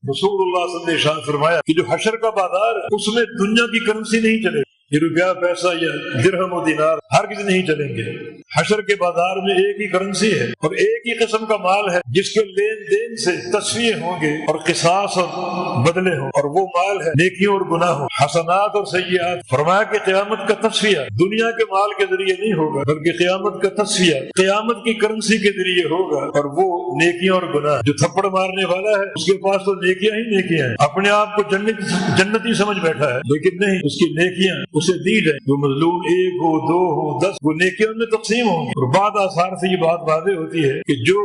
رسول اللہ صلی اللہ علیہ وسلم نے ارشاد فرمایا کہ جو حشر کا بازار ہے اس میں دنیا کی کرنسی نہیں چلے، یہ روپیہ پیسہ یا درہم و دینار ہرگز نہیں چلیں گے۔ حشر کے بازار میں ایک ہی کرنسی ہے اور ایک ہی قسم کا مال ہے جس کے لین دین سے تصفیے ہوں گے اور قصاص اور بدلے ہوں، اور وہ مال ہے نیکیوں اور گناہوں، حسنات اور سیئات۔ فرمایا کہ قیامت کا تصفیہ دنیا کے مال کے ذریعے نہیں ہوگا بلکہ قیامت کا تصفیہ قیامت کی کرنسی کے ذریعے ہوگا، اور وہ نیکیاں اور گناہ۔ جو تھپڑ مارنے والا ہے اس کے پاس تو نیکیاں ہی نیکیاں ہیں، اپنے آپ کو جنتی سمجھ بیٹھا ہے، لیکن نہیں، اس کی نیکیاں اسے دی جائیں۔ جو مظلوم 1 ہو 2 ہو 10 وہ نیکیوں میں تقسیم ہوں گے۔ اور بعد آثار سے یہ بات واضح ہوتی ہے کہ جو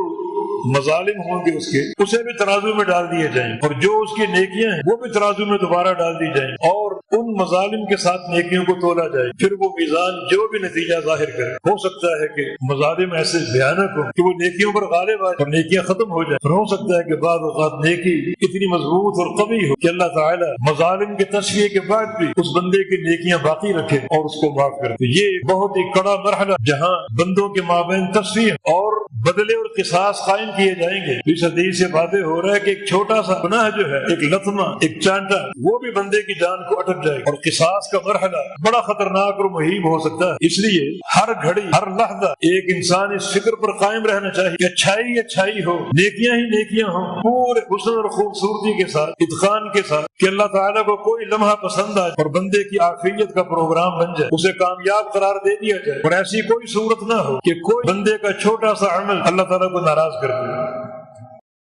مظالم ہوں گے اس کے اسے بھی ترازو میں ڈال دیے جائیں، اور جو اس کی نیکیاں ہیں وہ بھی ترازو میں دوبارہ ڈال دی جائیں، اور ان مظالم کے ساتھ نیکیوں کو تولا جائے، پھر وہ میزان جو بھی نتیجہ ظاہر کرے۔ ہو سکتا ہے کہ مظالم ایسے بھیانک ہوں کہ وہ نیکیوں پر غالب آئے اور نیکیاں ختم ہو جائیں، اور ہو سکتا ہے کہ بعض اوقات نیکی اتنی مضبوط اور قوی ہو کہ اللہ تعالیٰ مظالم کے تصفیے کے بعد بھی اس بندے کی نیکیاں باقی رکھے اور اس کو معاف کر دے۔ یہ بہت ہی کڑا مرحلہ جہاں بندوں کے مابین تصفیے اور بدلے اور قصاص قائم کیے جائیں گے۔ اس حدیث سے واضح ہو رہا ہے کہ ایک چھوٹا سا گناہ جو ہے، ایک لطمہ، ایک چانٹا، وہ بھی بندے کی جان کو اٹک جائے، اور قصاص کا مرحلہ بڑا خطرناک اور مہیب ہو سکتا ہے۔ اس لیے ہر گھڑی ہر لحظہ ایک انسان اس فکر پر قائم رہنا چاہیے کہ اچھائی اچھائی ہو، نیکیاں ہی نیکیاں ہوں، پورے حسن اور خوبصورتی کے ساتھ، اتقان کے ساتھ، کہ اللہ تعالیٰ کو کوئی لمحہ پسند آئے اور بندے کی عافیت کا پروگرام بن جائے، اسے کامیاب قرار دے دیا جائے، اور ایسی کوئی صورت نہ ہو کہ کوئی بندے کا چھوٹا سا عمل اللہ تعالیٰ کو ناراض کر دے۔